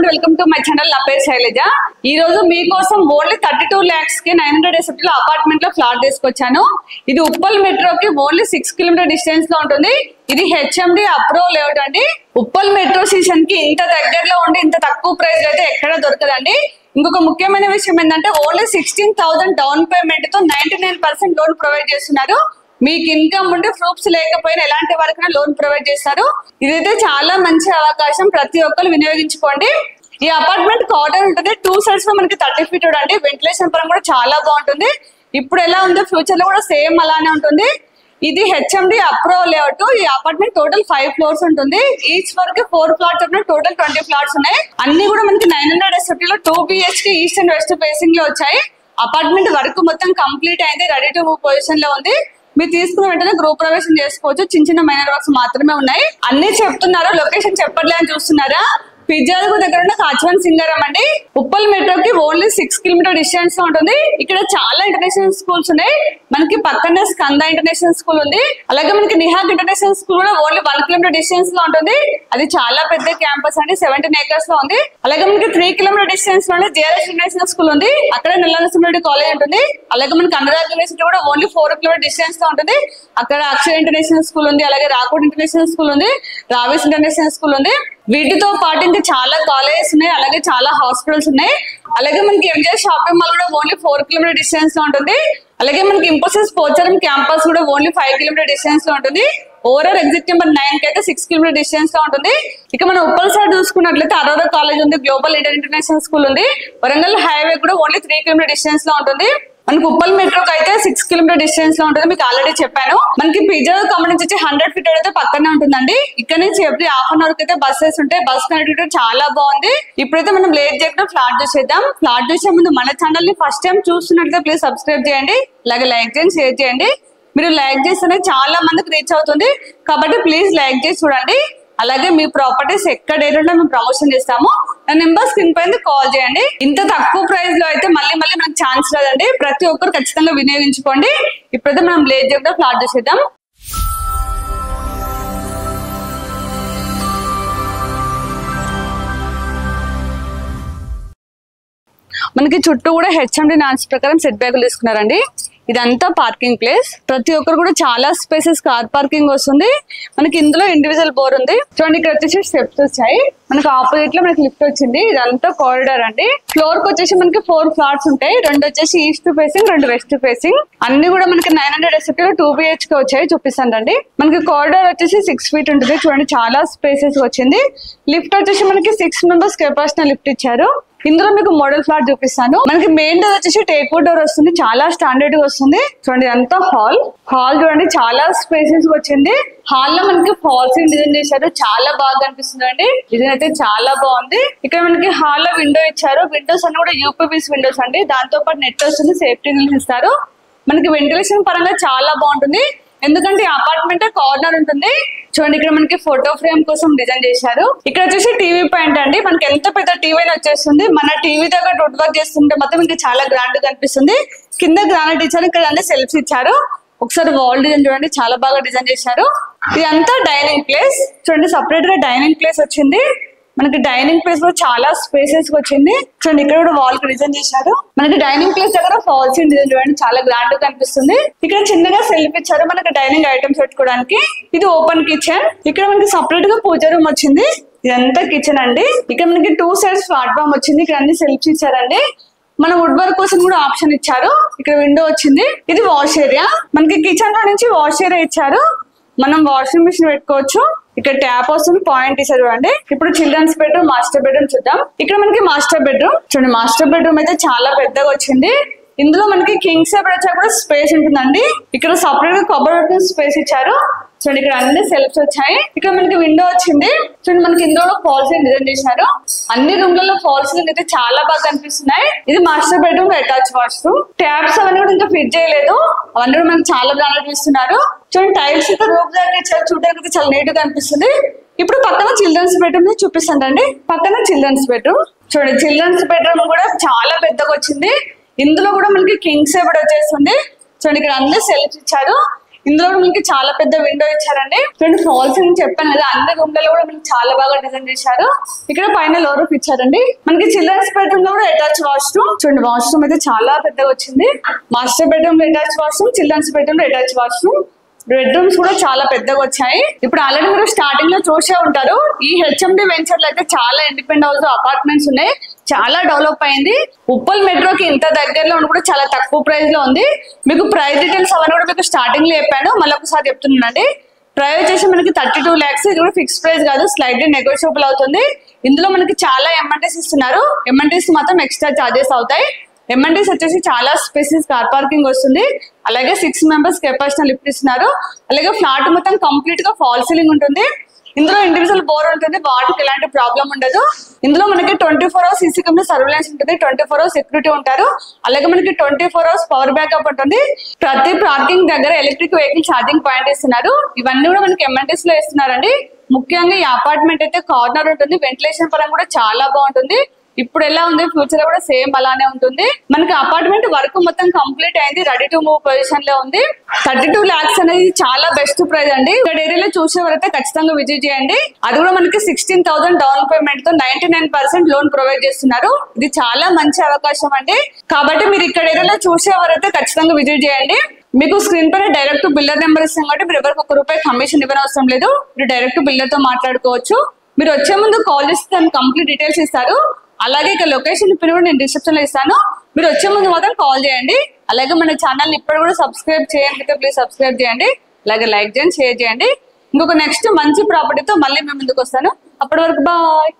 And welcome to my channel. నా పేరు శైలజ. ఈ రోజు మీకోసం ఓన్లీ 32 lakhs కి 900 లో అపార్ట్మెంట్ లో ఫ్లాట్ తీసుకొచ్చాను. ఇది ఉప్పల్ మెట్రోకి ఓన్లీ 6 కిలోమీటర్ డిస్టెన్స్ లో ఉంటుంది. ఇది హెచ్ఎండి అప్రూవ్ లేఅవుట్ అండి. ఉప్పల్ మెట్రో స్టేషన్ కి ఇంత దగ్గరలో ఉండి ఇంత తక్కువ ప్రైస్ అయితే ఎక్కడ దొరకదండి. ఇంకొక ముఖ్యమైన విషయం ఏంటంటే ఓన్లీ 16,000 డౌన్ పేమెంట్ తో 99% లోన్ ప్రొవైడ్ చేస్తున్నారు. మీకు ఇన్కమ్ ఉంటే ప్రూఫ్స్ లేకపోయినా ఎలాంటి వరకైనా లోన్ ప్రొవైడ్ చేస్తారు. ఇదైతే చాలా మంచి అవకాశం, ప్రతి ఒక్కరు వినియోగించుకోండి. ఈ అపార్ట్మెంట్ కార్డర్ ఉంటుంది. 2 sides లో మనకి 30 feet అండి. వెంటిలేషన్ పరంగా కూడా చాలా బాగుంటుంది. ఇప్పుడు ఎలా ఉందో ఫ్యూచర్ లో కూడా సేమ్ అలానే ఉంటుంది. ఇది హెచ్ఎండి అప్రూవ్ లేఅవుట్. ఈ అపార్ట్మెంట్ టోటల్ 5 floors ఉంటుంది. ఈచ్ వరకు 4 plots ఉన్నాయి. టోటల్ 20 plots ఉన్నాయి. అన్ని కూడా మనకి 900 SFT లో 2 BHK east and west facing లో వచ్చాయి. అపార్ట్మెంట్ వర్క్ మొత్తం కంప్లీట్ అయింది, రెడీ టు మూవ్ పొజిషన్ లో ఉంది. మీరు తీసుకున్న వెంటనే గృహ ప్రవేశం చేసుకోవచ్చు. చిన్న చిన్న మైనర్ వర్క్స్ మాత్రమే ఉన్నాయి. అన్ని చెప్తున్నారు, లొకేషన్ చెప్పట్లే అని చూస్తున్నారా? పిజ్జాలకు దగ్గర ఉన్న కాచివన్ సింగారం అండి. ఉప్పల్ మెట్రోకి ఓన్లీ 6 కిలోమీటర్ డిస్టెన్స్ లో ఉంటుంది. ఇక్కడ చాలా ఇంటర్నేషనల్ స్కూల్స్ ఉన్నాయి. మనకి పక్కనే స్కంద ఇంటర్నేషనల్ స్కూల్ ఉంది. అలాగే మనకి నిహాగ్ ఇంటర్నేషనల్ స్కూల్ కూడా ఓన్లీ 1 కిలోమీటర్ డిస్టెన్స్ లో ఉంటుంది. అది చాలా పెద్ద క్యాంపస్ అండి, 17 acres లో ఉంది. అలాగే మనకి 3 కిలోమీటర్ డిస్టెన్స్ లోనే జేఆర్ఎస్ ఇంటర్నేషనల్ స్కూల్ ఉంది. అక్కడ నల్లనరసింహరెడ్డి కాలేజ్ ఉంటుంది. అలాగే మనకి అనురాగ్ యూనివర్సిటీ కూడా ఓన్లీ 4 కిలోమీటర్ డిస్టెన్స్ లో ఉంటుంది. అక్కడ అక్షర ఇంటర్నేషనల్ స్కూల్ ఉంది. అలాగే రాకోడ్ ఇంటర్నేషనల్ స్కూల్ ఉంది. రావిస్ ఇంటర్నేషనల్ స్కూల్ ఉంది. వీటితో పాటు ఇంకా చాలా కాలేజెస్ ఉన్నాయి. అలాగే చాలా హాస్పిటల్స్ ఉన్నాయి. అలాగే మనకి ఎంజాయ్ షాపింగ్ మాల్ కూడా ఓన్లీ 4 కిలోమీటర్ డిస్టెన్స్ లో ఉంటుంది. అలాగే మనకి ఇంపోసిస్ పోచారం క్యాంపస్ కూడా ఓన్లీ 5 కిలోమీటర్ డిస్టెన్స్ లో ఉంటుంది. ఓవరాల్ ఎగ్జిట్ నెంబర్ 9 కి అయితే 6 కిలోమీటర్ డిస్టెన్స్ లో ఉంటుంది. ఇక మనం ఉప్పల్ సైడ్ చూసుకున్నట్లయితే అరోరా కాలేజ్ ఉంది, గ్లోబల్ ఇంటర్నేషనల్ స్కూల్ ఉంది. వరంగల్ హైవే కూడా ఓన్లీ 3 కిలోమీటర్ డిస్టెన్స్ లో ఉంటుంది. మనకి ఉప్పల్ మెట్రోకి అయితే 6 కిలోమీటర్ డిస్టెన్స్ లో ఉంటుంది. మీకు ఆల్రెడీ చెప్పాను. మనకి పిజ్జా కమ్మ నుంచి వచ్చి 100 feet అయితే పక్కనే ఉంటుందండి. ఇక్కడ నుంచి ఎవ్రీ హాఫ్ అన్ అవర్ కి అయితే బస్సెస్ ఉంటాయి. బస్ కనెక్టివిటీ చాలా బాగుంది. ఇప్పుడైతే మనం లేట్ చేయకుండా ఫ్లాట్ చూసేద్దాం. ఫ్లాట్ చూసే ముందు మన ఛానల్ ని ఫస్ట్ టైం చూస్తున్నట్లయితే ప్లీజ్ సబ్స్క్రైబ్ చేయండి. అలాగే లైక్ చేయండి, షేర్ చేయండి. మీరు లైక్ చేస్తేనే చాలా మందికి రీచ్ అవుతుంది కాబట్టి ప్లీజ్ లైక్ చేసి చూడండి. అలాగే మీ ప్రాపర్టీస్ ఎక్కడ ఏరుంటే మేము ప్రమోషన్ చేస్తాము. నా నెంబర్ స్క్రీన్ పైన కాల్ చేయండి. ఇంత తక్కువ ప్రైస్ లో అయితే మళ్ళీ మనకు ఛాన్స్ రాదండి. ప్రతి ఒక్కరు ఖచ్చితంగా వినియోగించుకోండి. ఇప్పుడైతే మనం లేట్ చేయకుండా ఫ్లాట్ చూసేద్దాం. మనకి చుట్టూ కూడా హెచ్ఎండి నాన్స్ ప్రకారం సెట్ బ్యాక్లు తీసుకున్నారండి. ఇదంతా పార్కింగ్ ప్లేస్. ప్రతి ఒక్కరు కూడా చాలా స్పేసెస్ కార్ పార్కింగ్ వస్తుంది. మనకి ఇందులో ఇండివిజువల్ బోర్ ఉంది. చూడండి, ఇక్కడ వచ్చేసి స్టెప్స్ వచ్చాయి. మనకి ఆపోజిట్ లో మనకి లిఫ్ట్ వచ్చింది. ఇదంతా కారిడార్ అండి. ఫ్లోర్ కి వచ్చేసి మనకి 4 plots ఉంటాయి. 2 వచ్చేసి ఈస్ట్ ఫేసింగ్, 2 వెస్ట్ ఫేసింగ్. అన్ని కూడా మనకి 900 SFT లో 2 BHK వచ్చాయి. చూపిస్తానండి. మనకి కారిడార్ వచ్చేసి 6 feet ఉంటుంది. చూడండి, చాలా స్పేసెస్ వచ్చింది. లిఫ్ట్ వచ్చేసి మనకి 6 members కెపాసిటీ లిఫ్ట్ ఇచ్చారు. ఇందులో మీకు మోడల్ ఫ్లాట్ చూపిస్తాను. మనకి మెయిన్ డోర్ వచ్చేసి టేక్వుడ్ డోర్ వస్తుంది. చాలా స్టాండర్డ్ గా వస్తుంది. చూడండి, అంతా హాల్ చూడండి, చాలా స్పేసెస్ వచ్చింది. హాల్ లో మనకి ఫాల్స్ డిజైన్ చేశారు. చాలా బాగా అనిపిస్తుంది అండి. డిజైన్ అయితే చాలా బాగుంది. ఇక్కడ మనకి హాల్ లో విండో ఇచ్చారు. విండోస్ అన్ని కూడా యూపీవీసీ విండోస్ అండి. దాంతో పాటు నెట్ వస్తుంది, సేఫ్టీ ఇస్తారు. మనకి వెంటిలేషన్ పరంగా చాలా బాగుంటుంది. ఎందుకంటే అపార్ట్మెంట్ కార్నర్ ఉంటుంది. చూడండి, ఇక్కడ మనకి ఫోటో ఫ్రేమ్ కోసం డిజైన్ చేశారు. ఇక్కడ వచ్చేసి టీవీ పాయింట్ అండి. మనకి ఎంత పెద్ద టీవీ వచ్చేస్తుంది. మన టీవీ దగ్గర వుడ్ వర్క్ చేస్తుంటే మొత్తం ఇంకా చాలా గ్రాండ్ గా అనిపిస్తుంది. కింద గ్రానైట్ ఇచ్చారు. ఇక్కడ అన్ని సెల్ఫ్స్ ఇచ్చారు. ఒకసారి వాల్ డిజైన్ చూడండి, చాలా బాగా డిజైన్ చేశారు. ఇదంతా డైనింగ్ ప్లేస్. చూడండి, సపరేట్ గా డైనింగ్ ప్లేస్ వచ్చింది. మనకి డైనింగ్ ప్లేస్ కూడా చాలా స్పేసెస్ వచ్చింది. చూడండి, ఇక్కడ కూడా వాల్ కి డిజైన్ చేశారు. మనకి డైనింగ్ ప్లేస్ దగ్గర ఫాల్స్ డిజైన్ చూడండి, చాలా గ్రాండ్ గా కనిపిస్తుంది. ఇక్కడ చిన్నగా సెల్ఫ్ ఇచ్చారు మనకి డైనింగ్ ఐటమ్స్ పెట్టుకోవడానికి. ఇది ఓపెన్ కిచెన్. ఇక్కడ మనకి సపరేట్ గా పూజ రూమ్ వచ్చింది. ఇదంతా కిచెన్ అండి. ఇక్కడ మనకి 2 sides ప్లాట్ఫామ్ వచ్చింది. ఇక్కడ అన్ని సెల్ఫ్స్ ఇచ్చారండి. మన వుడ్ వర్క్ కోసం కూడా ఆప్షన్ ఇచ్చారు. ఇక్కడ విండో వచ్చింది. ఇది వాష్ ఏరియా. మనకి కిచెన్ లో నుంచి వాష్ ఏరియా ఇచ్చారు. మనం వాషింగ్ మిషన్ పెట్టుకోవచ్చు. ఇక్కడ ట్యాప్ వస్తుంది, పాయింట్ ఇచ్చారు చూడండి. ఇప్పుడు చిల్డ్రన్స్ బెడ్రూమ్, మాస్టర్ బెడ్రూమ్ చూద్దాం. ఇక్కడ మనకి మాస్టర్ బెడ్రూమ్ చూడండి. మాస్టర్ బెడ్రూమ్ అయితే చాలా పెద్దగా వచ్చింది. ఇందులో మనకి కింగ్ సైడ్ వచ్చా కూడా స్పేస్ ఉంటుందండి. ఇక్కడ సపరేట్ గా కబోర్డ్ స్పేస్ ఇచ్చారు. చూడండి, ఇక్కడ అన్ని సెల్ఫ్స్ వచ్చాయి. ఇక్కడ మనకి విండో వచ్చింది. చూడండి, మనకి ఇందులో ఫాల్స్ డిజైన్ చేశారు. అన్ని రూమ్లలో ఫాల్స్ అయితే చాలా బాగా కనిపిస్తున్నాయి. ఇది master bedroom attach washroom. Taps అవన్నీ కూడా ఇంకా ఫిట్ చేయలేదు. అవన్నీ కూడా మనకి చాలా బాగా అనిపిస్తున్నారు. చూడండి, టైల్స్ అయితే రూప్ దగ్గర ఇచ్చారు. చూడడానికి చాలా నీట్ గా అనిపిస్తుంది. ఇప్పుడు పక్కన చిల్డ్రన్స్ బెడ్రూమ్ చూపిస్తానండి. పక్కన చిల్డ్రన్స్ బెడ్రూమ్ చూడండి. చిల్డ్రన్స్ బెడ్రూమ్ కూడా చాలా పెద్దగా వచ్చింది. ఇందులో కూడా మనకి కింగ్ సైడ్ వచ్చేస్తుంది. చూడండి, ఇక్కడ అన్ని సెల్ఫ్స్ ఇచ్చారు. ఇందులో కూడా మనకి చాలా పెద్ద విండో ఇచ్చారండి. చూడండి ఫాల్ సీలింగ్ చెప్పాను కదా, అన్ని రూమ్లలో కూడా మనకి చాలా బాగా డిజైన్ చేశారు. ఇక్కడ పైన లో రూఫ్ ఇచ్చారండి. మనకి చిల్డ్రన్స్ బెడ్రూమ్ లో కూడా అటాచ్ వాష్రూమ్. చూడండి వాష్రూమ్ అయితే చాలా పెద్దగా వచ్చింది. మాస్టర్ బెడ్రూమ్ లో అటాచ్ వాష్రూమ్, చిల్డ్రన్స్ బెడ్రూమ్ లో అటాచ్ వాష్రూమ్. బెడ్రూమ్స్ కూడా చాలా పెద్దగా వచ్చాయి. ఇప్పుడు ఆల్రెడీ మీరు స్టార్టింగ్ లో చూసే ఉంటారు, ఈ హెచ్ఎండి వెంచర్ లో అయితే చాలా ఇండిపెండెంట్ హౌస్ అపార్ట్మెంట్స్ ఉన్నాయి. చాలా డెవలప్ అయింది. ఉప్పల్ మెట్రోకి ఇంత దగ్గరలో ఉండి కూడా చాలా తక్కువ ప్రైస్ లో ఉంది. మీకు ప్రైస్ డీటెయిల్స్ అవన్నీ కూడా మీకు స్టార్టింగ్ లో చెప్పాను, మళ్ళీ ఒకసారి చెప్తున్నానండి. ప్రైస్ వచ్చేసి మనకి 32 lakhs. ఇది కూడా ఫిక్స్ ప్రైస్ కాదు, స్లైడ్లీ నెగోషియబుల్ అవుతుంది. ఇందులో మనకి చాలా ఎమ్ఎన్టీస్ ఇస్తున్నారు. ఎమ్ఎన్టీస్ మాత్రం ఎక్స్ట్రా చార్జెస్ అవుతాయి. ఎమ్ఎన్టీస్ వచ్చేసి చాలా స్పేసెస్ కార్ పార్కింగ్ వస్తుంది. అలాగే 6 members కెపాసిటీ లిఫ్ట్ ఇస్తున్నారు. అలాగే ఫ్లాట్ మొత్తం కంప్లీట్ గా ఫాల్ సీలింగ్ ఉంటుంది. ఇందులో ఇండివిజువల్ బోర్ ఉంటుంది, వాటికి ఎలాంటి ప్రాబ్లం ఉండదు. ఇందులో మనకి 24 hours సీసీ కెమెరా సర్వేలెన్స్ ఉంటుంది, 24 hours సెక్యూరిటీ ఉంటారు. అలాగే మనకి 24 hours పవర్ బ్యాకప్ ఉంటుంది. ప్రతి పార్కింగ్ దగ్గర ఎలక్ట్రిక్ వెహికల్ ఛార్జింగ్ పాయింట్ ఇస్తున్నారు. ఇవన్నీ కూడా మనకి ఎంఎన్టీస్ లో ఇస్తున్నారండి. ముఖ్యంగా ఈ అపార్ట్మెంట్ అయితే కార్నర్ ఉంటుంది, వెంటిలేషన్ పరంగా కూడా చాలా బాగుంటుంది. ఇప్పుడు ఎలా ఉంది, ఫ్యూచర్ లో కూడా సేమ్ అలానే ఉంటుంది. మనకి అపార్ట్మెంట్ వర్క్ మొత్తం కంప్లీట్ అయింది, రెడీ టు మూవ్ పొజిషన్ లో ఉంది. 32 lakhs అనేది చాలా బెస్ట్ ప్రైస్ అండి. ఇక్కడ ఏరియాలో చూసేవారైతే ఖచ్చితంగా విజిట్ చేయండి. అది కూడా మనకి 16,000 డౌన్ పేమెంట్ తో 99% లోన్ ప్రొవైడ్ చేస్తున్నారు. ఇది చాలా మంచి అవకాశం అండి. కాబట్టి మీరు ఇక్కడ ఏరియాలో చూసేవారైతే ఖచ్చితంగా విజిట్ చేయండి. మీకు స్క్రీన్ పైన డైరెక్ట్ బిల్డర్ నెంబర్ ఇస్తాం కాబట్టి మీరు ఎవరికి ₹1 కమిషన్ ఇవ్వని అవసరం లేదు. మీరు డైరెక్ట్ బిల్డర్ తో మాట్లాడుకోవచ్చు. మీరు వచ్చే ముందు కాల్ చేస్తే దాని కంప్లీట్ డీటెయిల్స్ ఇస్తారు. అలాగే ఇక లొకేషన్ పిన్ కూడా నేను డిస్క్రిప్షన్ లో ఇస్తాను. మీరు వచ్చే ముందు మాత్రం కాల్ చేయండి. అలాగే మన ఛానల్ ఇప్పుడు కూడా సబ్స్క్రైబ్ చేయండి, ప్లీజ్ సబ్స్క్రైబ్ చేయండి. అలాగే లైక్ చేయండి, షేర్ చేయండి. ఇంకొక నెక్స్ట్ మంచి ప్రాపర్టీతో మళ్ళీ మేము ముందుకు వస్తాను. అప్పటి వరకు బాయ్.